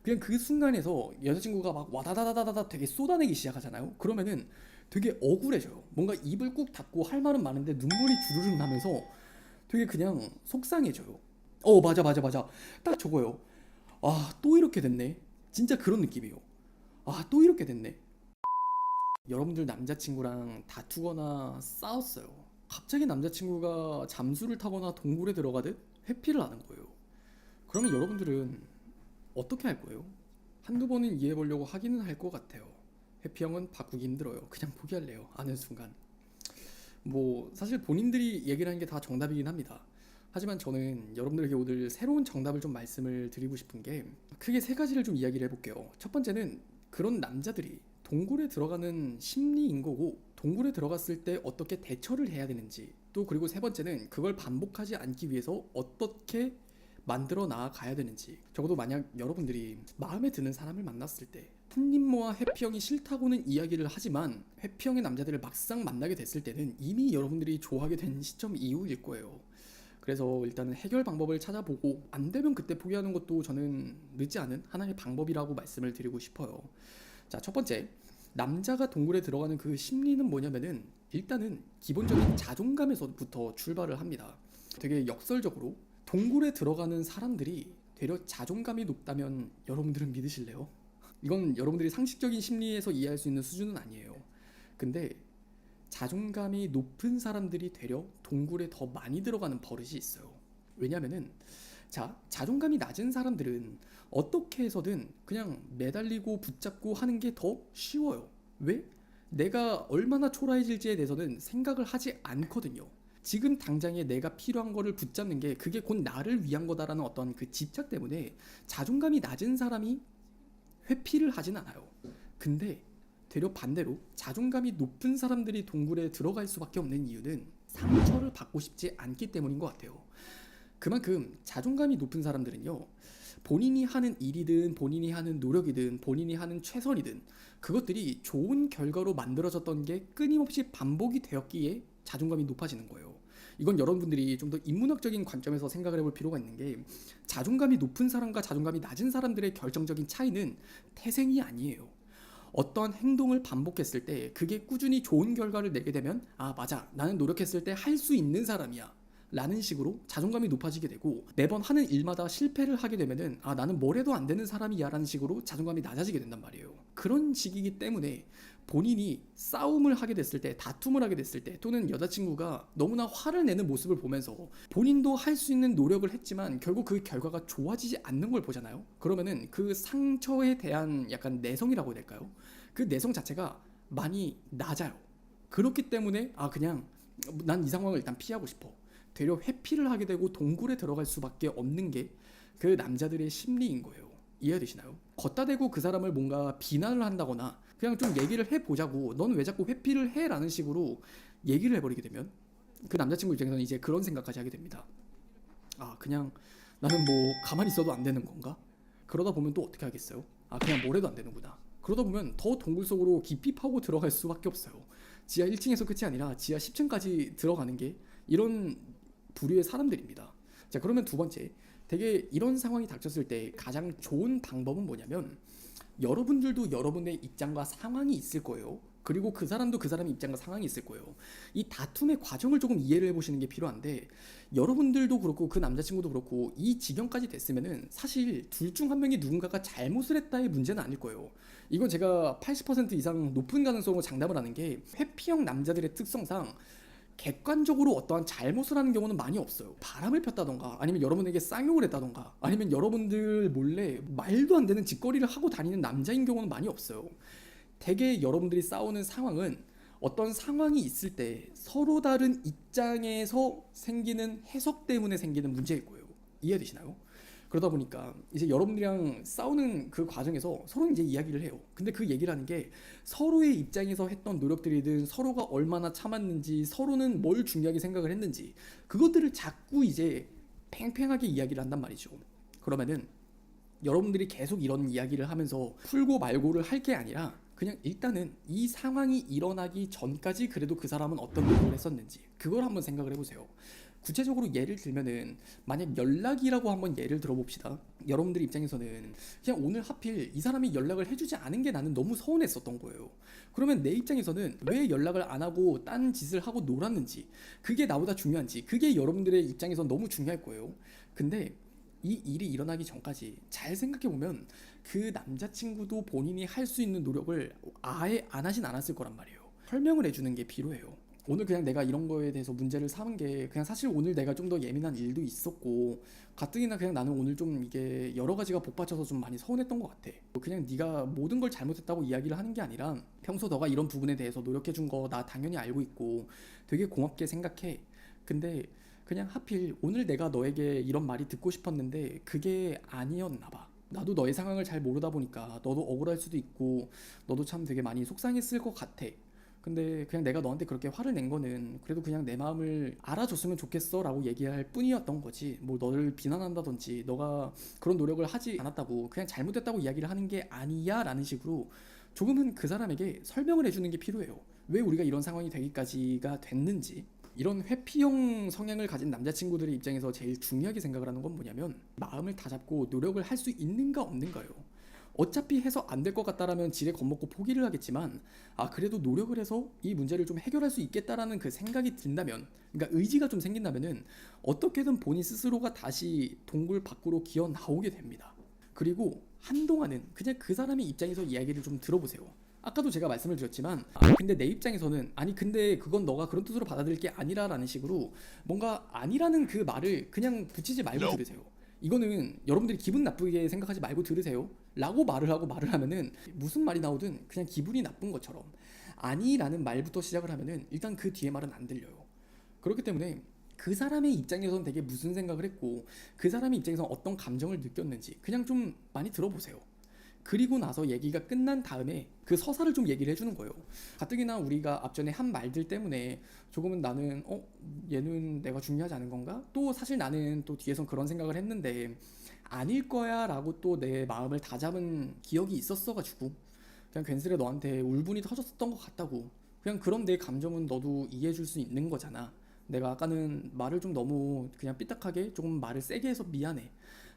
그냥 그 순간에서 여자친구가 막 와다다다다다 되게 쏟아내기 시작하잖아요. 그러면은 되게 억울해져요. 뭔가 입을 꾹 닫고 할 말은 많은데 눈물이 주르륵 나면서 되게 그냥 속상해져요. 맞아 맞아 맞아. 딱 저거요. 아, 또 이렇게 됐네. 진짜 그런 느낌이에요. 아, 또 이렇게 됐네. 여러분들 남자친구랑 다투거나 싸웠어요. 갑자기 남자친구가 잠수를 타거나 동굴에 들어가듯 회피를 하는 거예요. 그러면 여러분들은 어떻게 할 거예요? 한두 번은 이해해 보려고 하기는 할 것 같아요. 회피형은 바꾸기 힘들어요. 그냥 포기할래요. 아는 순간. 뭐 사실 본인들이 얘기를 하는 게 다 정답이긴 합니다. 하지만 저는 여러분들에게 오늘 새로운 정답을 좀 말씀을 드리고 싶은 게 크게 세 가지를 좀 이야기를 해볼게요. 첫 번째는 그런 남자들이 동굴에 들어가는 심리인 거고, 동굴에 들어갔을 때 어떻게 대처를 해야 되는지, 또 그리고 세 번째는 그걸 반복하지 않기 위해서 어떻게 만들어 나아가야 되는지. 적어도 만약 여러분들이 마음에 드는 사람을 만났을 때 한님모와 해피형이 싫다고는 이야기를 하지만 해피형의 남자들을 막상 만나게 됐을 때는 이미 여러분들이 좋아하게 된 시점 이후일 거예요. 그래서 일단은 해결 방법을 찾아보고 안 되면 그때 포기하는 것도 저는 늦지 않은 하나의 방법이라고 말씀을 드리고 싶어요. 자, 첫 번째, 남자가 동굴에 들어가는 그 심리는 뭐냐면은 일단은 기본적인 자존감에서부터 출발을 합니다. 되게 역설적으로 동굴에 들어가는 사람들이 되려 자존감이 높다면 여러분들은 믿으실래요? 이건 여러분들이 상식적인 심리에서 이해할 수 있는 수준은 아니에요. 근데 자존감이 높은 사람들이 되려 동굴에 더 많이 들어가는 버릇이 있어요. 왜냐면은 자, 자존감이 낮은 사람들은 어떻게 해서든 그냥 매달리고 붙잡고 하는 게 더 쉬워요. 왜? 내가 얼마나 초라해질지에 대해서는 생각을 하지 않거든요. 지금 당장에 내가 필요한 거를 붙잡는 게 그게 곧 나를 위한 거다라는 어떤 그 집착 때문에 자존감이 낮은 사람이 회피를 하진 않아요. 근데 되려 반대로 자존감이 높은 사람들이 동굴에 들어갈 수밖에 없는 이유는 상처를 받고 싶지 않기 때문인 것 같아요. 그만큼 자존감이 높은 사람들은요, 본인이 하는 일이든 본인이 하는 노력이든 본인이 하는 최선이든 그것들이 좋은 결과로 만들어졌던 게 끊임없이 반복이 되었기에 자존감이 높아지는 거예요. 이건 여러분들이 좀 더 인문학적인 관점에서 생각을 해볼 필요가 있는 게, 자존감이 높은 사람과 자존감이 낮은 사람들의 결정적인 차이는 태생이 아니에요. 어떠한 행동을 반복했을 때 그게 꾸준히 좋은 결과를 내게 되면 아, 맞아, 나는 노력했을 때 할 수 있는 사람이야 라는 식으로 자존감이 높아지게 되고, 매번 하는 일마다 실패를 하게 되면은 아, 나는 뭘 해도 안 되는 사람이야 라는 식으로 자존감이 낮아지게 된단 말이에요. 그런 식이기 때문에 본인이 싸움을 하게 됐을 때, 다툼을 하게 됐을 때, 또는 여자친구가 너무나 화를 내는 모습을 보면서 본인도 할 수 있는 노력을 했지만 결국 그 결과가 좋아지지 않는 걸 보잖아요. 그러면은 그 상처에 대한 약간 내성이라고 해야 될까요? 그 내성 자체가 많이 낮아요. 그렇기 때문에 아, 그냥 난 이 상황을 일단 피하고 싶어, 되려 회피를 하게 되고 동굴에 들어갈 수밖에 없는 게 그 남자들의 심리인 거예요. 이해되시나요? 걷다 대고 그 사람을 뭔가 비난을 한다거나 그냥 좀 얘기를 해보자고, 넌 왜 자꾸 회피를 해? 라는 식으로 얘기를 해버리게 되면 그 남자친구 입장에서는 이제 그런 생각까지 하게 됩니다. 아, 그냥 나는 뭐 가만히 있어도 안 되는 건가? 그러다 보면 또 어떻게 하겠어요? 아, 그냥 뭘 해도 안 되는구나. 그러다 보면 더 동굴 속으로 깊이 파고 들어갈 수밖에 없어요. 지하 1층에서 끝이 아니라 지하 10층까지 들어가는 게 이런 부류의 사람들입니다. 자, 그러면 두 번째, 되게 이런 상황이 닥쳤을 때 가장 좋은 방법은 뭐냐면, 여러분들도 여러분의 입장과 상황이 있을 거예요. 그리고 그 사람도 그 사람의 입장과 상황이 있을 거예요. 이 다툼의 과정을 조금 이해를 해보시는 게 필요한데, 여러분들도 그렇고 그 남자친구도 그렇고 이 지경까지 됐으면은 사실 둘 중 한 명이 누군가가 잘못을 했다의 문제는 아닐 거예요. 이건 제가 80% 이상 높은 가능성으로 장담을 하는 게, 회피형 남자들의 특성상 객관적으로 어떠한 잘못을 하는 경우는 많이 없어요. 바람을 폈다던가 아니면 여러분에게 쌍욕을 했다던가 아니면 여러분들 몰래 말도 안 되는 짓거리를 하고 다니는 남자인 경우는 많이 없어요. 대개 여러분들이 싸우는 상황은 어떤 상황이 있을 때 서로 다른 입장에서 생기는 해석 때문에 생기는 문제일 거예요. 이해되시나요? 그러다 보니까 이제 여러분들이랑 싸우는 그 과정에서 서로 이제 이야기를 해요. 근데 그 얘기라는 게 서로의 입장에서 했던 노력들이든 서로가 얼마나 참았는지, 서로는 뭘 중요하게 생각을 했는지, 그것들을 자꾸 이제 팽팽하게 이야기를 한단 말이죠. 그러면은 여러분들이 계속 이런 이야기를 하면서 풀고 말고를 할 게 아니라 그냥 일단은 이 상황이 일어나기 전까지 그래도 그 사람은 어떤 노력을 했었는지 그걸 한번 생각을 해보세요. 구체적으로 예를 들면은 만약 연락이라고 한번 예를 들어봅시다. 여러분들 입장에서는 그냥 오늘 하필 이 사람이 연락을 해주지 않은 게 나는 너무 서운했었던 거예요. 그러면 내 입장에서는 왜 연락을 안 하고 딴 짓을 하고 놀았는지, 그게 나보다 중요한지, 그게 여러분들의 입장에서 너무 중요할 거예요. 근데 이 일이 일어나기 전까지 잘 생각해보면 그 남자친구도 본인이 할 수 있는 노력을 아예 안 하진 않았을 거란 말이에요. 설명을 해주는 게 필요해요. 오늘 그냥 내가 이런 거에 대해서 문제를 삼은 게 그냥 사실 오늘 내가 좀 더 예민한 일도 있었고, 가뜩이나 그냥 나는 오늘 좀 이게 여러 가지가 복받쳐서 좀 많이 서운했던 것 같아. 그냥 네가 모든 걸 잘못했다고 이야기를 하는 게 아니라 평소 너가 이런 부분에 대해서 노력해준 거 나 당연히 알고 있고 되게 고맙게 생각해. 근데 그냥 하필 오늘 내가 너에게 이런 말이 듣고 싶었는데 그게 아니었나 봐. 나도 너의 상황을 잘 모르다 보니까 너도 억울할 수도 있고 너도 참 되게 많이 속상했을 것 같아. 근데 그냥 내가 너한테 그렇게 화를 낸 거는 그래도 그냥 내 마음을 알아줬으면 좋겠어 라고 얘기할 뿐이었던 거지, 뭐 너를 비난한다든지 너가 그런 노력을 하지 않았다고 그냥 잘못됐다고 이야기를 하는 게 아니야 라는 식으로 조금은 그 사람에게 설명을 해주는 게 필요해요. 왜 우리가 이런 상황이 되기까지가 됐는지. 이런 회피형 성향을 가진 남자친구들의 입장에서 제일 중요하게 생각을 하는 건 뭐냐면 마음을 다잡고 노력을 할 수 있는가 없는가요. 어차피 해서 안 될 것 같다라면 지레 겁먹고 포기를 하겠지만, 그래도 노력을 해서 이 문제를 좀 해결할 수 있겠다라는 그 생각이 든다면, 그러니까 의지가 좀 생긴다면은 어떻게든 본인 스스로가 다시 동굴 밖으로 기어 나오게 됩니다. 그리고 한동안은 그냥 그 사람의 입장에서 이야기를 좀 들어보세요. 아까도 제가 말씀을 드렸지만 근데 내 입장에서는 아니 근데 그건 너가 그런 뜻으로 받아들일 게 아니라 라는 식으로 뭔가 아니라는 그 말을 그냥 붙이지 말고 들으세요. 이거는 여러분들이 기분 나쁘게 생각하지 말고 들으세요 라고 말을 하고 말을 하면은 무슨 말이 나오든 그냥 기분이 나쁜 것처럼 아니라는 말부터 시작을 하면은 일단 그 뒤에 말은 안 들려요. 그렇기 때문에 그 사람의 입장에서는 되게 무슨 생각을 했고 그 사람의 입장에서 어떤 감정을 느꼈는지 그냥 좀 많이 들어보세요. 그리고 나서 얘기가 끝난 다음에 그 서사를 좀 얘기를 해주는 거예요. 가뜩이나 우리가 앞전에 한 말들 때문에 조금은 나는 얘는 내가 중요하지 않은 건가? 또 사실 나는 또 뒤에선 그런 생각을 했는데 아닐 거야 라고 또 내 마음을 다잡은 기억이 있었어가지고 그냥 괜스레 너한테 울분이 터졌었던 것 같다고. 그냥 그런 내 감정은 너도 이해해줄 수 있는 거잖아. 내가 아까는 말을 좀 너무 그냥 삐딱하게 조금 말을 세게 해서 미안해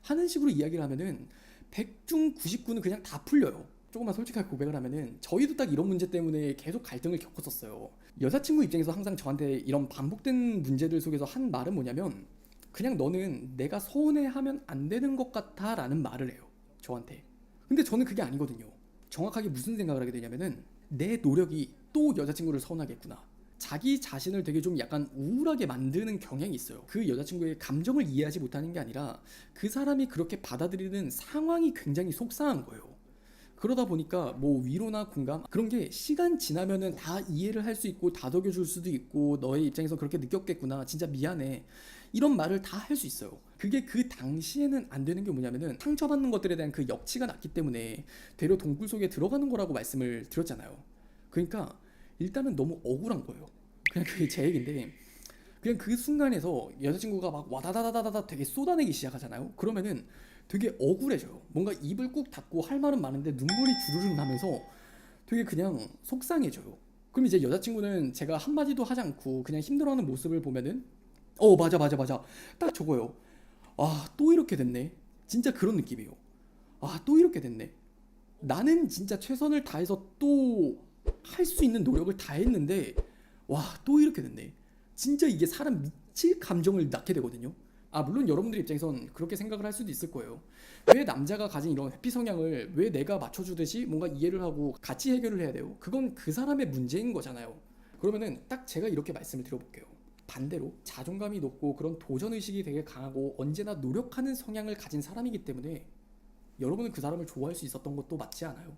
하는 식으로 이야기를 하면은 100중 99는 그냥 다 풀려요. 조금만 솔직하게 고백을 하면은 저희도 딱 이런 문제 때문에 계속 갈등을 겪었었어요. 여자친구 입장에서 항상 저한테 이런 반복된 문제들 속에서 한 말은 뭐냐면 그냥 너는 내가 서운해하면 안 되는 것 같아 라는 말을 해요, 저한테. 근데 저는 그게 아니거든요. 정확하게 무슨 생각을 하게 되냐면은 내 노력이 또 여자친구를 서운하겠구나, 자기 자신을 되게 좀 약간 우울하게 만드는 경향이 있어요. 그 여자친구의 감정을 이해하지 못하는 게 아니라 그 사람이 그렇게 받아들이는 상황이 굉장히 속상한 거예요. 그러다 보니까 뭐 위로나 공감 그런 게 시간 지나면은 다 이해를 할 수 있고 다독여줄 수도 있고 너의 입장에서 그렇게 느꼈겠구나 진짜 미안해 이런 말을 다 할 수 있어요. 그게 그 당시에는 안 되는 게 뭐냐면은 상처받는 것들에 대한 그 역치가 났기 때문에 되려 동굴 속에 들어가는 거라고 말씀을 드렸잖아요. 그러니까 일단은 너무 억울한 거예요. 그냥 그게 제 얘기인데 그냥 그 순간에서 여자친구가 막 와다다다다다 되게 쏟아내기 시작하잖아요. 그러면은 되게 억울해져요. 뭔가 입을 꾹 닫고 할 말은 많은데 눈물이 주르륵 나면서 되게 그냥 속상해져요. 그럼 이제 여자친구는 제가 한마디도 하지 않고 그냥 힘들어하는 모습을 보면은 맞아 맞아 맞아 딱 저거요. 또 이렇게 됐네. 진짜 그런 느낌이에요. 또 이렇게 됐네. 나는 진짜 최선을 다해서 또 할 수 있는 노력을 다 했는데 또 이렇게 됐네. 진짜 이게 사람 미칠 감정을 낳게 되거든요. 물론 여러분들 입장에선 그렇게 생각을 할 수도 있을 거예요. 왜 남자가 가진 이런 회피 성향을 왜 내가 맞춰주듯이 뭔가 이해를 하고 같이 해결을 해야 돼요? 그건 그 사람의 문제인 거잖아요. 그러면은 딱 제가 이렇게 말씀을 드려볼게요. 반대로 자존감이 높고 그런 도전의식이 되게 강하고 언제나 노력하는 성향을 가진 사람이기 때문에 여러분은 그 사람을 좋아할 수 있었던 것도 맞지 않아요?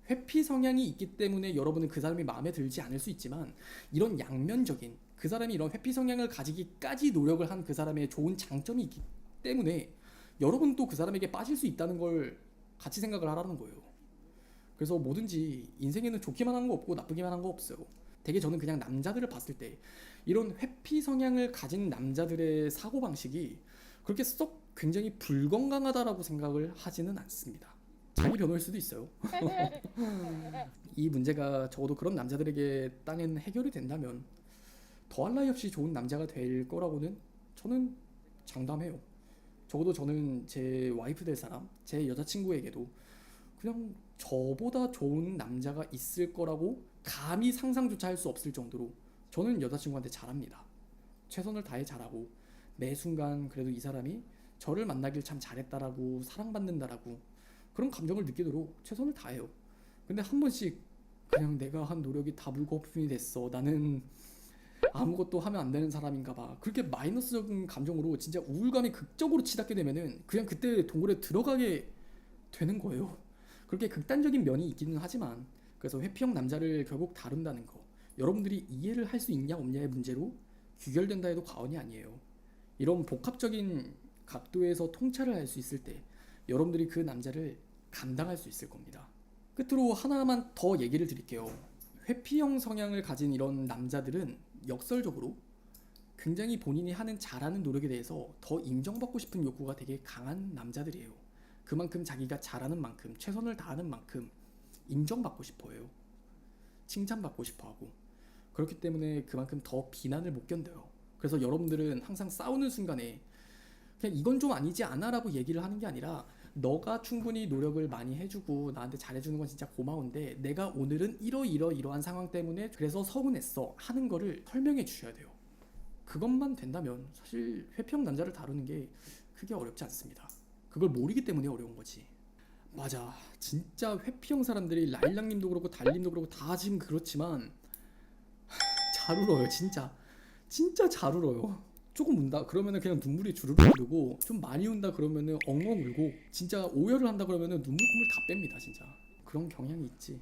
회피 성향이 있기 때문에 여러분은 그 사람이 마음에 들지 않을 수 있지만 이런 양면적인 그 사람이 이런 회피 성향을 가지기까지 노력을 한 그 사람의 좋은 장점이 있기 때문에 여러분도 그 사람에게 빠질 수 있다는 걸 같이 생각을 하라는 거예요. 그래서 뭐든지 인생에는 좋기만 한 거 없고 나쁘기만 한 거 없어요. 되게 저는 그냥 남자들을 봤을 때 이런 회피 성향을 가진 남자들의 사고방식이 그렇게 썩 굉장히 불건강하다라고 생각을 하지는 않습니다. 자기 변호일 수도 있어요. 이 문제가 적어도 그런 남자들에게 딴엔 해결이 된다면 더할 나위 없이 좋은 남자가 될 거라고는 저는 장담해요. 적어도 저는 제 와이프 될 사람, 제 여자친구에게도 그냥 저보다 좋은 남자가 있을 거라고 감히 상상조차 할 수 없을 정도로 저는 여자친구한테 잘합니다. 최선을 다해 잘하고 매 순간 그래도 이 사람이 저를 만나길 참 잘했다라고 사랑받는다라고 그런 감정을 느끼도록 최선을 다해요. 근데 한 번씩 그냥 내가 한 노력이 다 물거품이 됐어. 나는 아무것도 하면 안 되는 사람인가 봐. 그렇게 마이너스적인 감정으로 진짜 우울감이 극적으로 치닫게 되면은 그냥 그때 동굴에 들어가게 되는 거예요. 그렇게 극단적인 면이 있기는 하지만 그래서 회피형 남자를 결국 다룬다는 거 여러분들이 이해를 할 수 있냐 없냐의 문제로 귀결된다 해도 과언이 아니에요. 이런 복합적인 각도에서 통찰을 할 수 있을 때 여러분들이 그 남자를 감당할 수 있을 겁니다. 끝으로 하나만 더 얘기를 드릴게요. 회피형 성향을 가진 이런 남자들은 역설적으로 굉장히 본인이 하는 잘하는 노력에 대해서 더 인정받고 싶은 욕구가 되게 강한 남자들이에요. 그만큼 자기가 잘하는 만큼 최선을 다하는 만큼 인정받고 싶어 해요. 칭찬받고 싶어 하고 그렇기 때문에 그만큼 더 비난을 못 견뎌요. 그래서 여러분들은 항상 싸우는 순간에 그냥 이건 좀 아니지 않아 라고 얘기를 하는 게 아니라 너가 충분히 노력을 많이 해주고 나한테 잘해주는 건 진짜 고마운데 내가 오늘은 이러이러이러한 상황 때문에 그래서 서운했어 하는 거를 설명해 주셔야 돼요. 그것만 된다면 사실 회피형 남자를 다루는 게 크게 어렵지 않습니다. 그걸 모르기 때문에 어려운 거지. 맞아, 진짜 회피형 사람들이 라일락님도 그렇고 달님도 그렇고 다 지금 그렇지만 잘 울어요. 진짜 잘 울어요. 조금 운다 그러면은 그냥 눈물이 주르륵 흐르고 좀 많이 운다 그러면은 엉엉 울고 진짜 오열을 한다 그러면은 눈물 콧물 다 뺍니다. 진짜 그런 경향이 있지.